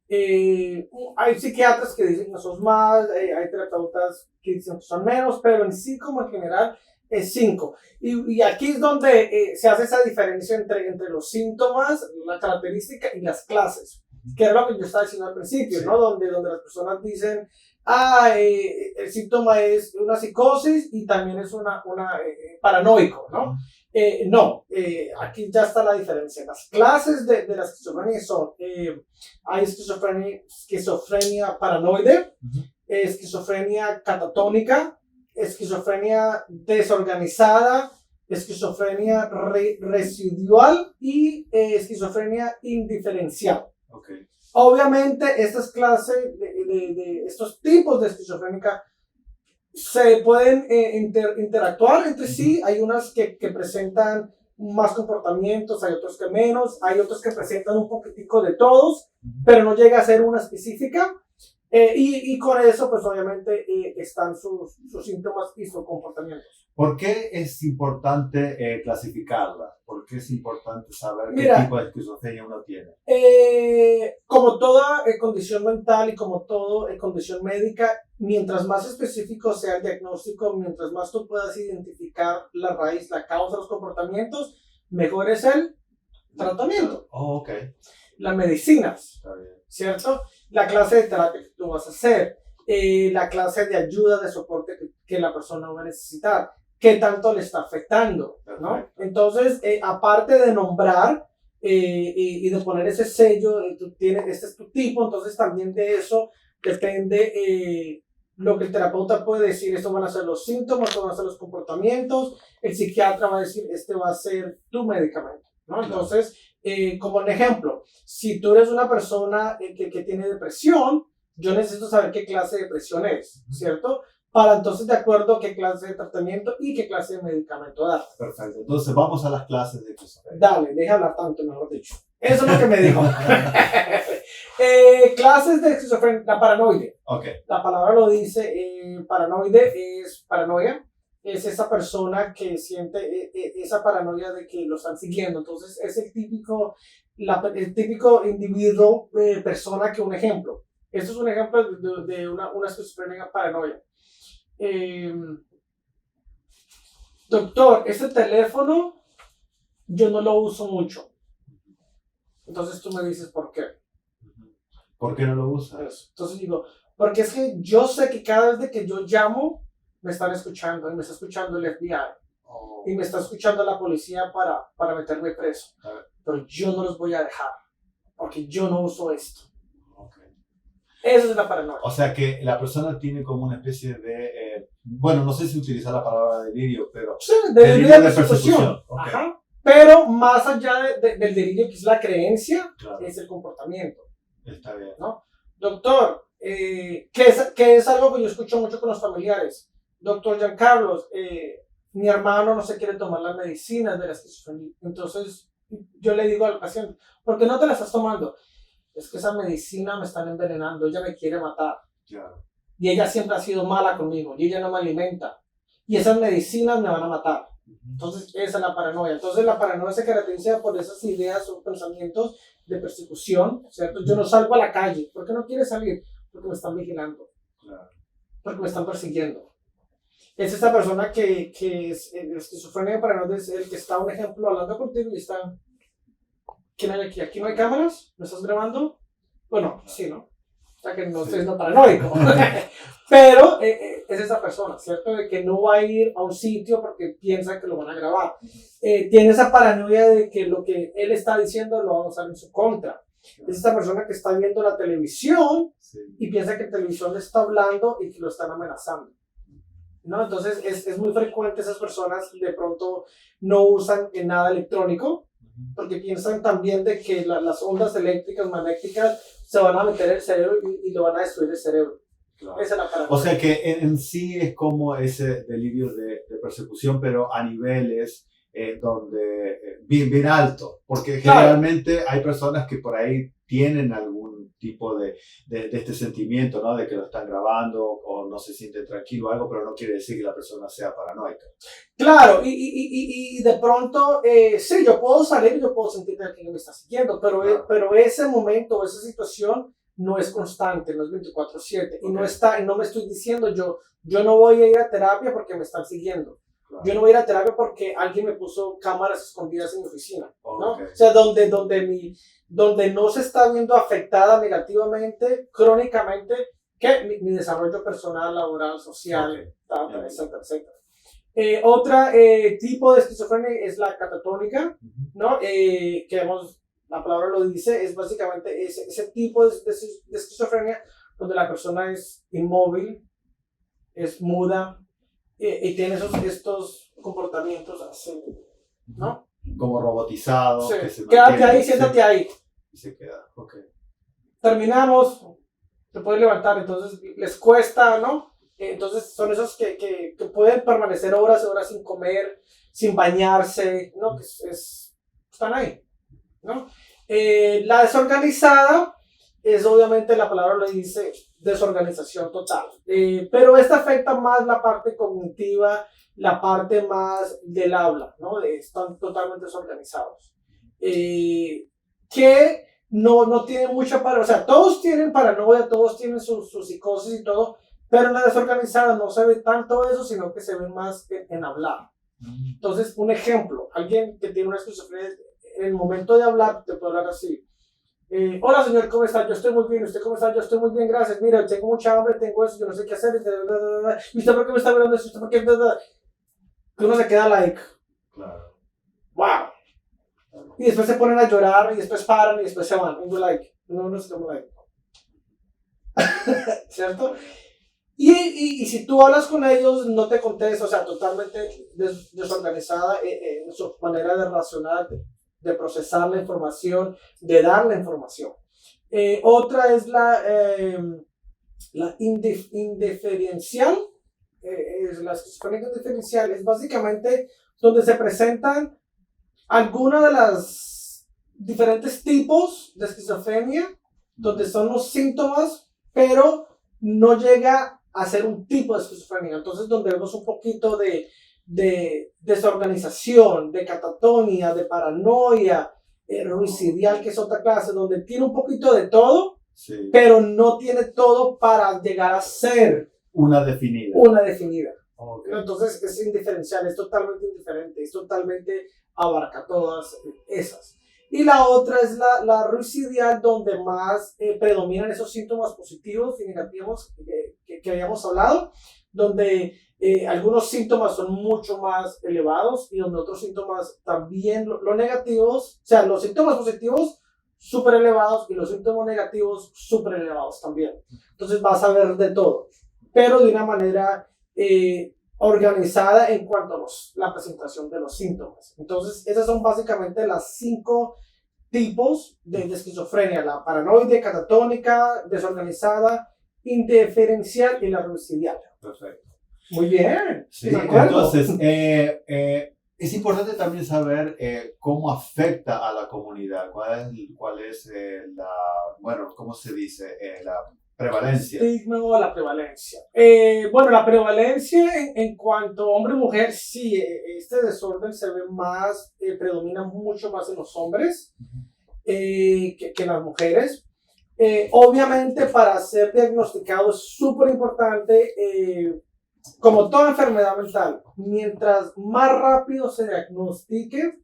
Hay psiquiatras que dicen que son más, hay terapeutas que dicen que son menos, pero en sí como en general es 5. Y aquí es donde se hace esa diferencia entre los síntomas, la característica y las clases, que es lo que yo estaba diciendo al principio, Sí. ¿no? Donde las personas dicen, el síntoma es una psicosis y también es una paranoico, ¿no? No, aquí ya está la diferencia. Las clases de la esquizofrenia son, hay esquizofrenia paranoide, esquizofrenia catatónica, esquizofrenia desorganizada, esquizofrenia residual y esquizofrenia indiferencial. Okay. Obviamente estas clases de estos tipos de esquizofrénica se pueden interactuar entre sí. Hay unas que presentan más comportamientos, hay otros que menos, hay otros que presentan un poquitico de todos, pero no llega a ser una específica. Y con eso, pues obviamente están sus síntomas y sus comportamientos. ¿Por qué es importante clasificarla? ¿Por qué es importante saber qué tipo de esquizofrenia uno tiene? Como toda condición mental y como toda condición médica, mientras más específico sea el diagnóstico, mientras más tú puedas identificar la raíz, la causa de los comportamientos, mejor es el tratamiento. Oh, okay. Las medicinas, Está bien. ¿cierto? La clase de terapia que tú vas a hacer, la clase de ayuda, de soporte que la persona va a necesitar, qué tanto le está afectando, ¿no? Perfecto. Entonces, aparte de nombrar y de poner ese sello, tú tienes, este es tu tipo, entonces también de eso depende lo que el terapeuta puede decir. Estos van a ser los síntomas, estos van a ser los comportamientos. El psiquiatra va a decir, este va a ser tu medicamento, ¿no? Entonces, como un ejemplo, si tú eres una persona que tiene depresión, yo necesito saber qué clase de depresión es, ¿cierto? Para entonces, de acuerdo a qué clase de tratamiento y qué clase de medicamento dar. Perfecto. Entonces, vamos a las clases de esquizofrenia. Dale, deja hablar tanto, mejor dicho. Eso es lo que me dijo. Clases de esquizofrenia, la paranoide. Okay. La palabra lo dice, paranoide es paranoia. Es esa persona que siente esa paranoia de que lo están siguiendo. Entonces, es el típico individuo, persona que un ejemplo. Esto es un ejemplo de una esquizofrenia paranoia. Doctor, este teléfono yo no lo uso mucho. Entonces tú me dices, ¿por qué? ¿Por qué no lo usas? Entonces digo, porque es que yo sé que cada vez de que yo llamo, me están escuchando, y me está escuchando el FBI, y me está escuchando la policía para meterme preso. Pero yo no los voy a dejar, porque yo no uso esto. Okay. Eso es la paranoia. O sea que la persona tiene como una especie de, bueno, no sé si utilizar la palabra delirio, pero... Sí, delirio de persecución. Okay. Ajá. Pero más allá del delirio, que es la creencia, claro, es el comportamiento. Está bien. ¿No? Doctor, que es algo que yo escucho mucho con los familiares. Doctor Giancarlos, mi hermano no se quiere tomar las medicinas de la esquizofrenia. Entonces yo le digo al paciente, ¿por qué no te las estás tomando? Es que esa medicina me están envenenando, ella me quiere matar. Claro. Y ella siempre ha sido mala conmigo, y ella no me alimenta. Y esas medicinas me van a matar. Entonces esa es la paranoia. Entonces la paranoia se caracteriza por esas ideas o pensamientos de persecución, ¿cierto? Yo no salgo a la calle. ¿Por qué no quieres salir? Porque me están vigilando. Claro. Porque me están persiguiendo. Es esta persona que es esquizofrenia paranoide, es el que está, un ejemplo, hablando contigo y está... ¿Quién hay aquí? ¿Aquí no hay cámaras? ¿Me estás grabando? Bueno, sí, ¿no? O sea que no estoy siendo paranoico. Pero es esa persona, ¿cierto? De que no va a ir a un sitio porque piensa que lo van a grabar. Tiene esa paranoia de que lo que él está diciendo lo van a usar en su contra. Es esta persona que está viendo la televisión y piensa que el televisor le está hablando y que lo están amenazando, ¿no? Entonces es muy frecuente esas personas de pronto no usan nada electrónico porque piensan también de que las ondas eléctricas, magnéticas se van a meter en el cerebro y lo van a destruir el cerebro. Claro. Esa es la paranoia. O sea que en sí es como ese delirio de persecución, pero a niveles bien alto, porque Claro. generalmente hay personas que por ahí tienen algún tipo de este sentimiento, ¿no? De que lo están grabando o no se siente tranquilo o algo, pero no quiere decir que la persona sea paranoica. Claro, y de pronto, sí, yo puedo salir, yo puedo sentir que alguien me está siguiendo, Claro. pero ese momento, esa situación no es constante, no es 24/7, y no está, y no me estoy diciendo yo no voy a ir a terapia porque me están siguiendo. Claro. Yo no voy a ir a terapia porque alguien me puso cámaras escondidas en mi oficina, ¿no? Okay. O sea, donde no se está viendo afectada negativamente, crónicamente, que mi desarrollo personal, laboral, social, Okay. etcétera, etcétera. Otra tipo de esquizofrenia es la catatónica, ¿no? La palabra lo dice, es básicamente ese tipo de esquizofrenia donde la persona es inmóvil, es muda y tiene estos comportamientos así, ¿no? Como robotizado. Sí. Que se Quédate mantiene, ahí, siéntate ahí. Y se queda, ok. Terminamos, te puedes levantar, entonces les cuesta, ¿no? Entonces son esos que pueden permanecer horas y horas sin comer, sin bañarse, ¿no? Que están ahí, ¿no? La desorganizada es obviamente, la palabra lo dice, desorganización total. Pero esta afecta más la parte cognitiva, la parte más del habla, ¿no? Están totalmente desorganizados. Que no tienen mucha paranoia, o sea, todos tienen paranoia, todos tienen su psicosis y todo, pero en la desorganizada no se ve tanto eso, sino que se ve más en hablar. Entonces, un ejemplo, alguien que tiene una esquizofrenia, en el momento de hablar, te puede hablar así. Hola señor, ¿cómo está? Yo estoy muy bien. ¿Usted cómo está? Yo estoy muy bien, gracias. Mira, tengo mucha hambre, tengo eso, yo no sé qué hacer. ¿Y usted por qué me está mirando eso? ¿Usted por qué? Que uno se queda like, Claro. wow. Y después se ponen a llorar y después paran y después se van. Uno like, uno se toma like. ¿Cierto? Y si tú hablas con ellos, no te contestan, o sea, totalmente desorganizada en su manera de razonar, de procesar la información, de dar la información. Otra es la indiferencial. La esquizofrenia indiferencial es básicamente donde se presentan algunas de las diferentes tipos de esquizofrenia, donde son los síntomas, pero no llega a ser un tipo de esquizofrenia. Entonces, donde vemos un poquito de desorganización, de catatonia, de paranoia, ruidicidal, que es otra clase, donde tiene un poquito de todo, sí, pero no tiene todo para llegar a ser una definida. Okay. Entonces, es indiferencial, es totalmente indiferente, es totalmente abarca todas esas. Y la otra es la ruidicidal, donde más predominan esos síntomas positivos y negativos que habíamos hablado, donde algunos síntomas son mucho más elevados y donde otros síntomas también, los negativos, o sea, los síntomas positivos súper elevados y los síntomas negativos súper elevados también. Entonces vas a ver de todo, pero de una manera organizada en cuanto a la presentación de los síntomas. Entonces, esas son básicamente las 5 tipos de esquizofrenia: la paranoide, catatónica, desorganizada, indiferencial y la ruidicidal. Perfecto. Muy bien. Sí, entonces, es importante también saber cómo afecta a la comunidad, cuál es ¿cómo se dice? La prevalencia. Estigma o la prevalencia. Bueno, la prevalencia en cuanto a hombre y mujer, sí, este desorden se ve más, predomina mucho más en los hombres que en las mujeres. Obviamente, para ser diagnosticado es súper importante, como toda enfermedad mental, mientras más rápido se diagnostique,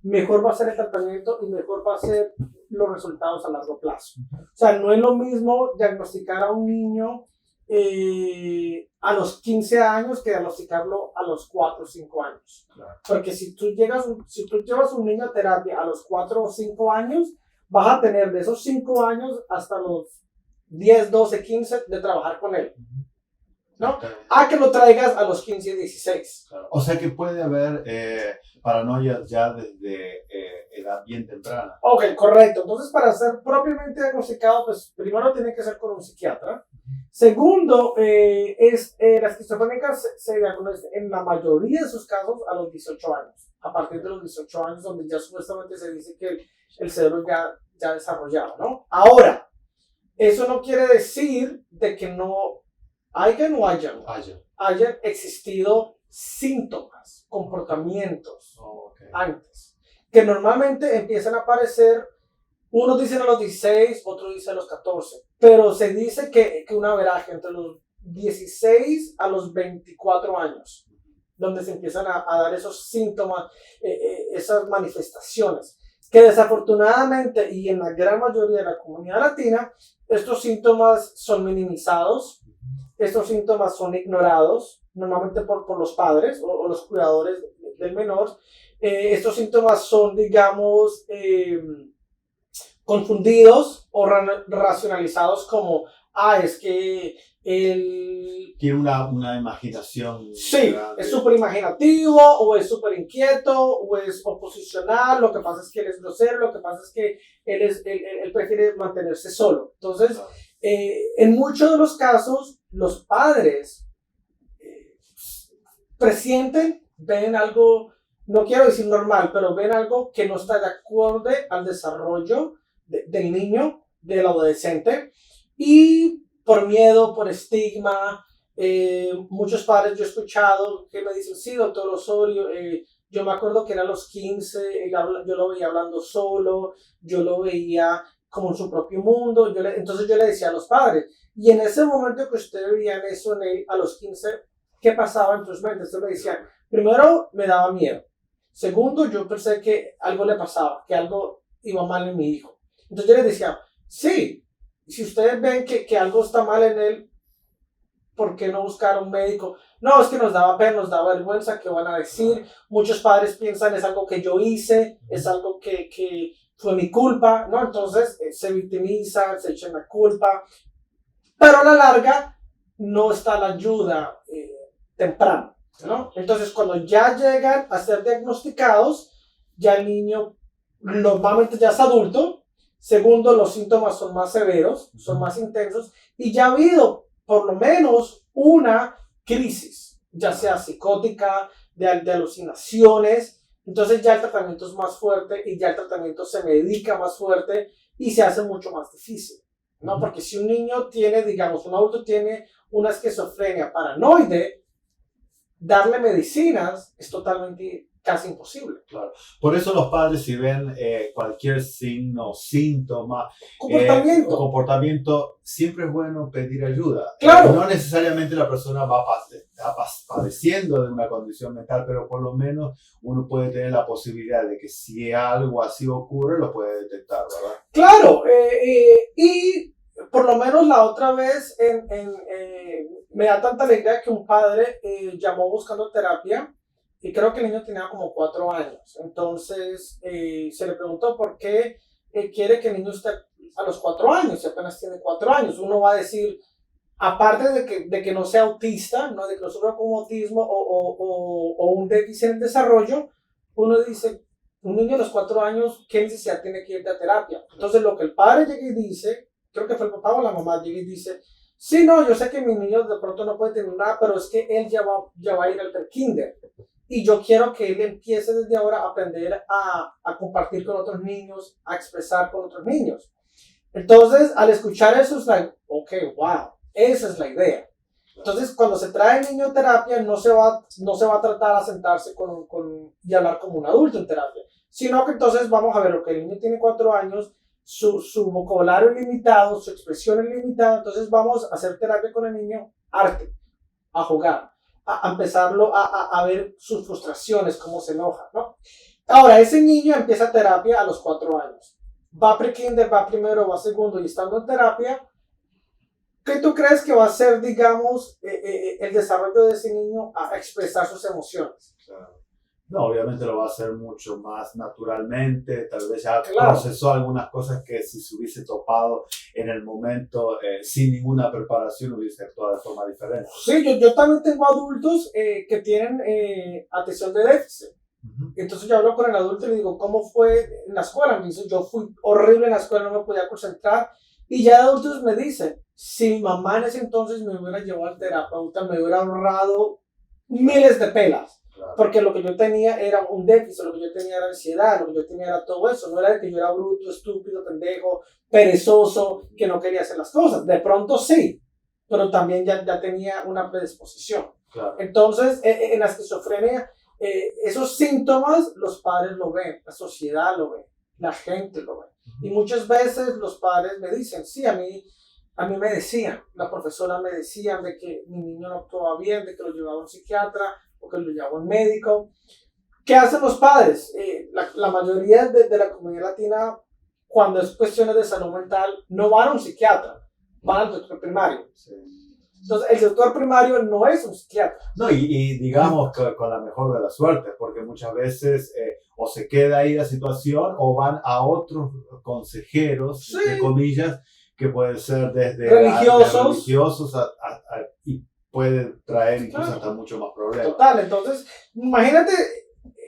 mejor va a ser el tratamiento y mejor va a ser los resultados a largo plazo. O sea, no es lo mismo diagnosticar a un niño a los 15 años que diagnosticarlo a los 4 o 5 años. Claro. Porque si tú llevas un niño a terapia a los 4 o 5 años, vas a tener de esos 5 años hasta los 10, 12, 15 de trabajar con él, ¿no? A que lo traigas a los 15 y 16. Claro. O sea que puede haber paranoia ya desde edad bien temprana. Ok, correcto. Entonces, para ser propiamente diagnosticado, pues primero tiene que ser con un psiquiatra. Segundo, la esquizofrénica se diagnostica en la mayoría de sus casos a los 18 años. A partir de los 18 años, donde ya supuestamente se dice que el cerebro ya desarrollado, ¿no? Ahora, eso no quiere decir de que no hayan existido síntomas, comportamientos antes, que normalmente empiezan a aparecer. Unos dicen a los 16, otros dicen a los 14, pero se dice que un averaje entre los 16 a los 24 años, donde se empiezan a dar esos síntomas, esas manifestaciones, que desafortunadamente y en la gran mayoría de la comunidad latina, estos síntomas son minimizados, estos síntomas son ignorados, normalmente por los padres o los cuidadores del menor. Estos síntomas son, digamos, confundidos o racionalizados como, es que él tiene una imaginación. Sí, grande. Es súper imaginativo, o es súper inquieto, o es oposicional, lo que pasa es que él es grosero, lo que pasa es que él prefiere mantenerse solo. Entonces, claro. En muchos de los casos, los padres presienten, ven algo, no quiero decir normal, pero ven algo que no está de acuerdo al desarrollo del niño, del adolescente, y por miedo, por estigma, muchos padres yo he escuchado que me dicen, sí, doctor Osorio, yo me acuerdo que era a los 15, yo lo veía hablando solo, yo lo veía como en su propio mundo, entonces yo le decía a los padres, y en ese momento que ustedes veían eso en él, a los 15, ¿qué pasaba en tus mentes? Entonces me decían, primero me daba miedo, segundo yo pensé que algo le pasaba, que algo iba mal en mi hijo. Entonces yo les decía, sí, si ustedes ven que algo está mal en él, ¿por qué no buscar a un médico? No, es que nos daba pena, nos daba vergüenza, ¿qué van a decir? Muchos padres piensan, es algo que yo hice, es algo que fue mi culpa, ¿no? Entonces se victimizan, se echan la culpa, pero a la larga no está la ayuda temprana, ¿no? Entonces cuando ya llegan a ser diagnosticados, ya el niño normalmente ya es adulto. Segundo, los síntomas son más severos, son más intensos, y ya ha habido por lo menos una crisis, ya sea psicótica, de alucinaciones. Entonces ya el tratamiento es más fuerte y ya el tratamiento se medica más fuerte y se hace mucho más difícil, ¿no? Porque si un niño tiene, digamos, un adulto tiene una esquizofrenia paranoide, darle medicinas es totalmente casi imposible. Claro. Por eso los padres, si ven cualquier signo, síntoma, comportamiento, siempre es bueno pedir ayuda. Claro. No necesariamente la persona va padeciendo de una condición mental, pero por lo menos uno puede tener la posibilidad de que si algo así ocurre, lo puede detectar, ¿verdad? Claro, y por lo menos la otra vez me da tanta alegría que un padre llamó buscando terapia. Y creo que el niño tenía como 4 años. Entonces se le preguntó por qué quiere que el niño esté a los 4 años, si apenas tiene 4 años. Uno va a decir, aparte de que no sea autista, ¿no? De que no sufra con autismo o un déficit en desarrollo, uno dice, un niño a los 4 años, ¿qué necesidad tiene que ir a terapia? Entonces lo que el padre llega y dice, creo que fue el papá o la mamá, llega y dice, sí, no, yo sé que mi niño de pronto no puede tener nada, pero es que él ya va a ir al prekinder. Y yo quiero que él empiece desde ahora a aprender a compartir con otros niños, a expresar con otros niños. Entonces, al escuchar eso, es like, ok, wow, esa es la idea. Entonces, cuando se trae el niño a terapia, no se va a tratar a sentarse y hablar como un adulto en terapia, sino que entonces vamos a ver, ok, el niño tiene 4 años, su vocabulario es limitado, su expresión es limitada, entonces vamos a hacer terapia con el niño, arte, a jugar. A empezarlo a ver sus frustraciones, cómo se enoja, ¿no? Ahora, ese niño empieza terapia a los 4 años. Va a pre-kinder, va primero, va segundo y estando en terapia, ¿qué tú crees que va a ser, digamos, el desarrollo de ese niño a expresar sus emociones? Claro. No, obviamente lo va a hacer mucho más naturalmente, tal vez ya procesó algunas cosas que si se hubiese topado en el momento sin ninguna preparación hubiese actuado de forma diferente. Sí, yo también tengo adultos que tienen atención de déficit. Uh-huh. Entonces yo hablo con el adulto y le digo, ¿cómo fue en la escuela? Me dice, yo fui horrible en la escuela, no me podía concentrar. Y ya de adultos me dicen, si mi mamá en ese entonces me hubiera llevado al terapeuta, me hubiera ahorrado miles de pelas. Claro. Porque lo que yo tenía era un déficit, lo que yo tenía era ansiedad, lo que yo tenía era todo eso. No era de que yo era bruto, estúpido, pendejo, perezoso, que no quería hacer las cosas. De pronto sí, pero también ya tenía una predisposición. Claro. Entonces, en la esquizofrenia, esos síntomas los padres lo ven, la sociedad lo ve, la gente lo ve. Y muchas veces los padres me dicen, sí, a mí me decían, la profesora me decía de que mi niño no actuaba bien, de que lo llevaba a un psiquiatra o que lo llevaba a un médico. ¿Qué hacen los padres? La mayoría de la comunidad latina, cuando es cuestiones de salud mental, no van a un psiquiatra, van al doctor primario. Sí. Entonces, el doctor primario no es un psiquiatra. No, y digamos que con la mejor de las suertes, porque muchas veces o se queda ahí la situación o van a otros consejeros, Sí. entre comillas, que pueden ser desde Religiosos. Y pueden traer incluso hasta mucho más problemas. Total, entonces, imagínate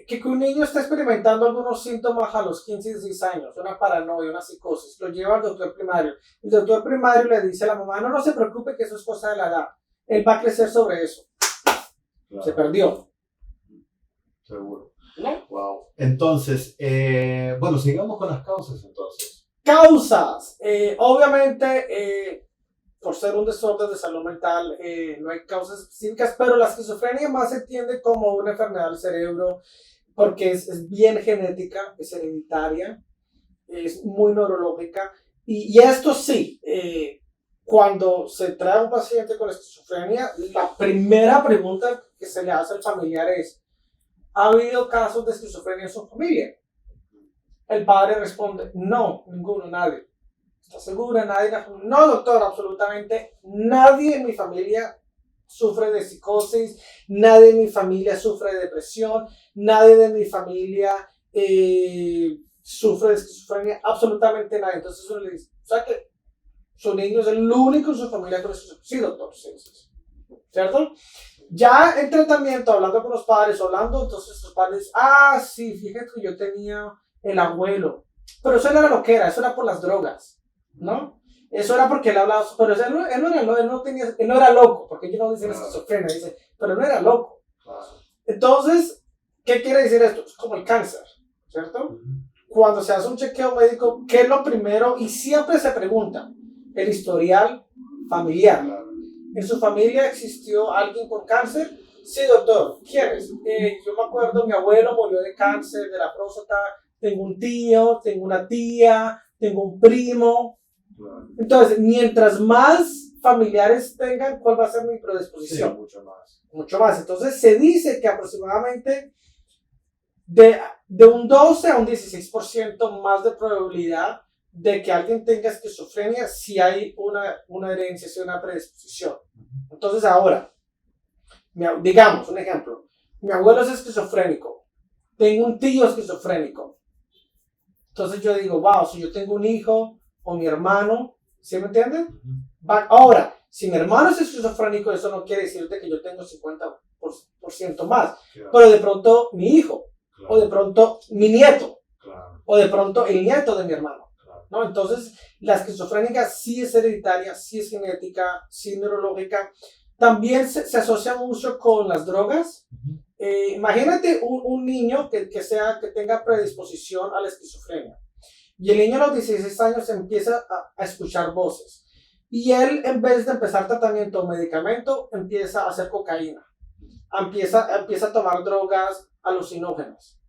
que un niño está experimentando algunos síntomas a los 15 y 16 años, una paranoia, una psicosis, lo lleva al doctor primario. El doctor primario le dice a la mamá, no se preocupe que eso es cosa de la edad. Él va a crecer sobre eso. Claro. Se perdió. Seguro. ¿No? Wow. Entonces, bueno, sigamos con las causas entonces. Causas. Obviamente, por ser un desorden de salud mental, no hay causas específicas, pero la esquizofrenia más se entiende como una enfermedad del cerebro, porque es bien genética, es hereditaria, es muy neurológica. Y esto sí, cuando se trae a un paciente con esquizofrenia, la primera pregunta que se le hace al familiar es, ¿ha habido casos de esquizofrenia en su familia? El padre responde, no, ninguno, nadie. ¿Estás segura? Nadie. No, doctor, absolutamente nadie en mi familia sufre de psicosis, nadie en mi familia sufre de depresión, nadie de mi familia sufre de esquizofrenia, absolutamente nadie. Entonces uno le dice, o sea que su niño es el único en su familia con esquizofrenia. Sí, doctor, sí. ¿Cierto? Ya en tratamiento, hablando con los padres, entonces los padres dicen, sí, fíjate que yo tenía el abuelo, pero eso no era lo que era, eso era por las drogas. ¿No? Eso era porque él hablaba, pero él no era loco, porque ellos no dicen esquizofrenia, dicen, pero no era loco. Entonces, ¿qué quiere decir esto? Es como el cáncer, ¿cierto? Cuando se hace un chequeo médico, ¿qué es lo primero? Y siempre se pregunta, el historial familiar. ¿En su familia existió alguien con cáncer? Sí, doctor. ¿Quién es? Yo me acuerdo, mi abuelo murió de cáncer de la próstata, tengo un tío, tengo una tía, tengo un primo. Entonces, mientras más familiares tengan, ¿cuál va a ser mi predisposición? Sí, mucho más. Mucho más. Entonces, se dice que aproximadamente de un 12 a un 16% más de probabilidad de que alguien tenga esquizofrenia si hay una herencia, si hay una predisposición. Entonces, ahora, digamos, un ejemplo. Mi abuelo es esquizofrénico. Tengo un tío esquizofrénico. Entonces yo digo, wow, si yo tengo un hijo o mi hermano, ¿sí me entienden? Ahora, si mi hermano es esquizofrénico, eso no quiere decir que yo tengo 50% más. Claro. Pero de pronto mi hijo, claro. O de pronto mi nieto, claro. O de pronto el nieto de mi hermano. Claro. ¿No? Entonces, la esquizofrénica sí es hereditaria, sí es genética, sí es neurológica. También se asocia mucho con las drogas. Imagínate un niño que tenga predisposición a la esquizofrenia. Y el niño a los 16 años empieza a escuchar voces. Y él, en vez de empezar tratamiento o medicamento, empieza a hacer cocaína. Empieza a tomar drogas alucinógenas.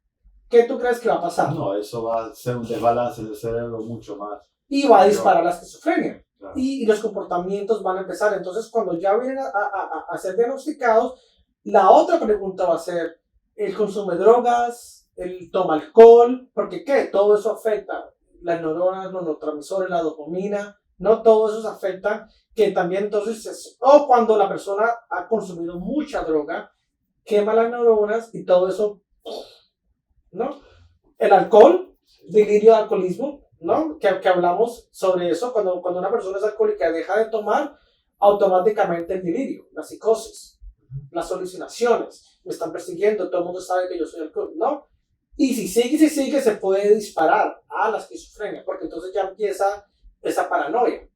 ¿Qué tú crees que va a pasar? No, eso va a ser un desbalance del cerebro mucho más. Y va a disparar la esquizofrenia. Claro. Y los comportamientos van a empezar. Entonces, cuando ya vienen a ser diagnosticados, la otra pregunta va a ser, ¿él consume drogas? ¿Él toma alcohol? Porque ¿qué? Todo eso afecta las neuronas, los neurotransmisores, la dopamina, no todo eso se afecta, que también entonces, o cuando la persona ha consumido mucha droga, quema las neuronas y todo eso, ¿no? El alcohol, delirio de alcoholismo, ¿no? Que hablamos sobre eso, cuando una persona es alcohólica y deja de tomar, automáticamente el delirio, la psicosis, las alucinaciones, me están persiguiendo, todo el mundo sabe que yo soy alcohólico, ¿no? Y si sigue, se puede disparar a la esquizofrenia, porque entonces ya empieza esa paranoia,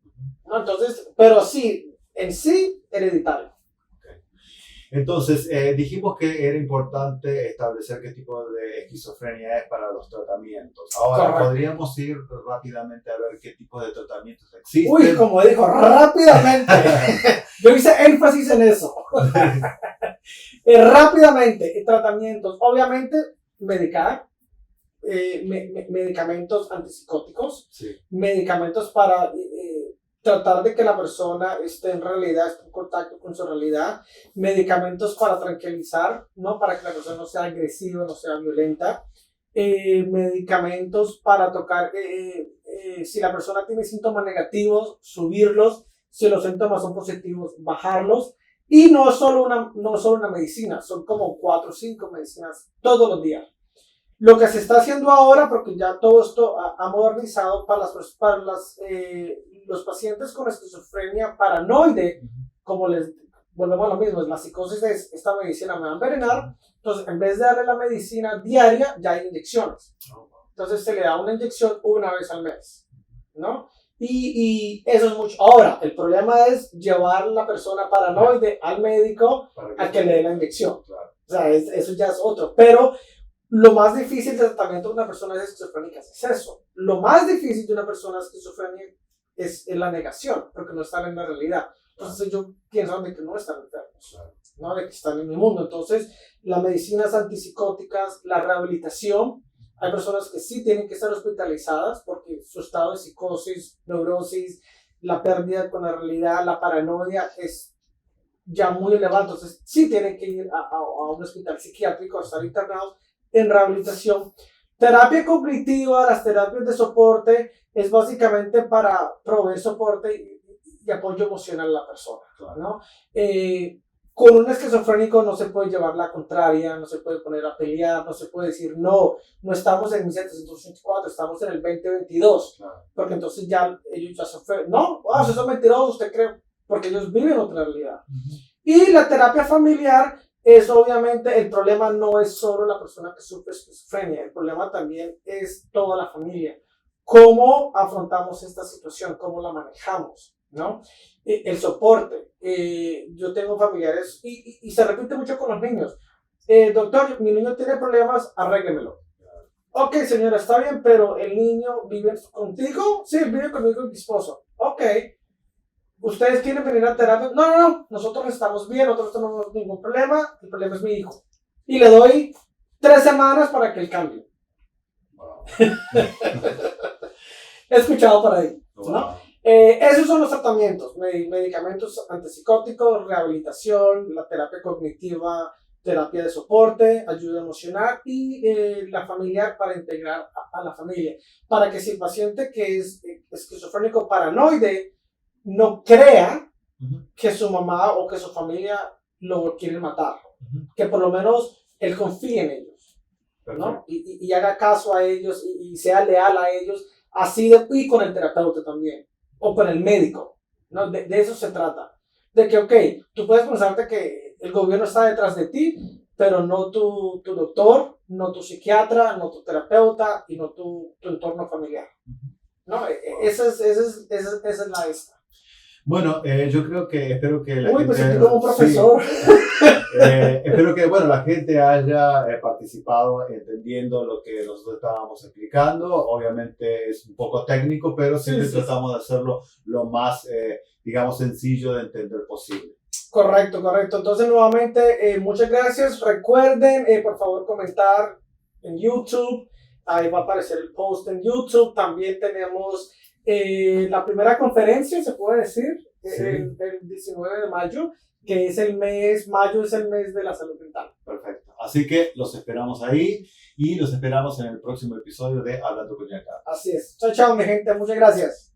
¿no? Entonces, pero sí, en sí, hereditario. Entonces, dijimos que era importante establecer qué tipo de esquizofrenia es para los tratamientos. Ahora, Correcto. podríamos ir rápidamente a ver qué tipo de tratamientos existen. Uy, como dijo, rápidamente. Yo hice énfasis en eso. Rápidamente, tratamientos. Obviamente, medicar, medicamentos antipsicóticos, Sí. medicamentos para tratar de que la persona esté en contacto con su realidad, medicamentos para tranquilizar, ¿no? Para que la persona no sea agresiva, no sea violenta, medicamentos para tocar, si la persona tiene síntomas negativos, subirlos, si los síntomas son positivos, bajarlos, y no solo una medicina, son como 4 o 5 medicinas todos los días. Lo que se está haciendo ahora, porque ya todo esto ha modernizado para los pacientes con esquizofrenia paranoide, como volvemos a lo mismo, la psicosis es esta medicina me va a envenenar, entonces en vez de darle la medicina diaria, ya hay inyecciones. Entonces se le da una inyección una vez al mes, ¿no? Y eso es mucho. Ahora, el problema es llevar a la persona paranoide al médico a que le dé la inyección. Claro. O sea, eso ya es otro. Pero lo más difícil del tratamiento de una persona esquizofrénica es eso. Lo más difícil de una persona esquizofrénica es la negación, porque no están en la realidad. Entonces ellos piensan de que no están enfermos, ¿no? De que están en el mundo. Entonces, las medicinas antipsicóticas, la rehabilitación, hay personas que sí tienen que estar hospitalizadas porque su estado de psicosis, neurosis, la pérdida con la realidad, la paranoia es ya muy elevado. Entonces, sí tienen que ir a un hospital psiquiátrico, a estar internados en rehabilitación. Terapia cognitiva, las terapias de soporte, es básicamente para proveer soporte y apoyo emocional a la persona, ¿no? Con un esquizofrénico no se puede llevar la contraria, no se puede poner a pelear, no se puede decir no estamos en 1784, estamos en el 2022, porque entonces ya ellos ya se ofrecen, no, eso es mentiroso, usted cree, porque ellos viven otra realidad. Y la terapia familiar es obviamente, el problema no es solo la persona que sufre esquizofrenia, el problema también es toda la familia. ¿Cómo afrontamos esta situación? ¿Cómo la manejamos? ¿No? El soporte. Yo tengo familiares y se repite mucho con los niños. Doctor, mi niño tiene problemas, arréglemelo. Ok, señora, está bien, pero el niño vive contigo. Sí, vive conmigo y mi esposo. Ok. ¿Ustedes quieren venir a terapia? No, nosotros estamos bien, nosotros no tenemos ningún problema, el problema es mi hijo. Y le doy 3 semanas para que él cambie. Wow. He escuchado por ahí, ¿no? Wow. Esos son los tratamientos, medicamentos antipsicóticos, rehabilitación, la terapia cognitiva, terapia de soporte, ayuda emocional y la familiar para integrar a la familia. Para que si el paciente que es esquizofrénico paranoide no crea que su mamá o que su familia lo quieren matar, que por lo menos él confíe en ellos, ¿no? Y haga caso a ellos y sea leal a ellos, así y con el terapeuta también, o con el médico, ¿no? De eso se trata, de que, ok, tú puedes pensarte que el gobierno está detrás de ti, pero no tu doctor, no tu psiquiatra, no tu terapeuta y no tu entorno familiar, ¿no? Esa es la esta. Bueno, yo creo que espero que la gente... me sentí como un profesor. Sí. Espero que la gente haya participado entendiendo lo que nosotros estábamos explicando. Obviamente es un poco técnico, pero siempre tratamos de hacerlo lo más, digamos, sencillo de entender posible. Correcto. Entonces, nuevamente, muchas gracias. Recuerden, por favor, comentar en YouTube. Ahí va a aparecer el post en YouTube. También tenemos... la primera conferencia, se puede decir, el 19 de mayo, que es mayo es el mes de la salud mental. Perfecto. Así que los esperamos ahí y los esperamos en el próximo episodio de Hablando con Giancarlo. Así es. Chao, mi gente. Muchas gracias.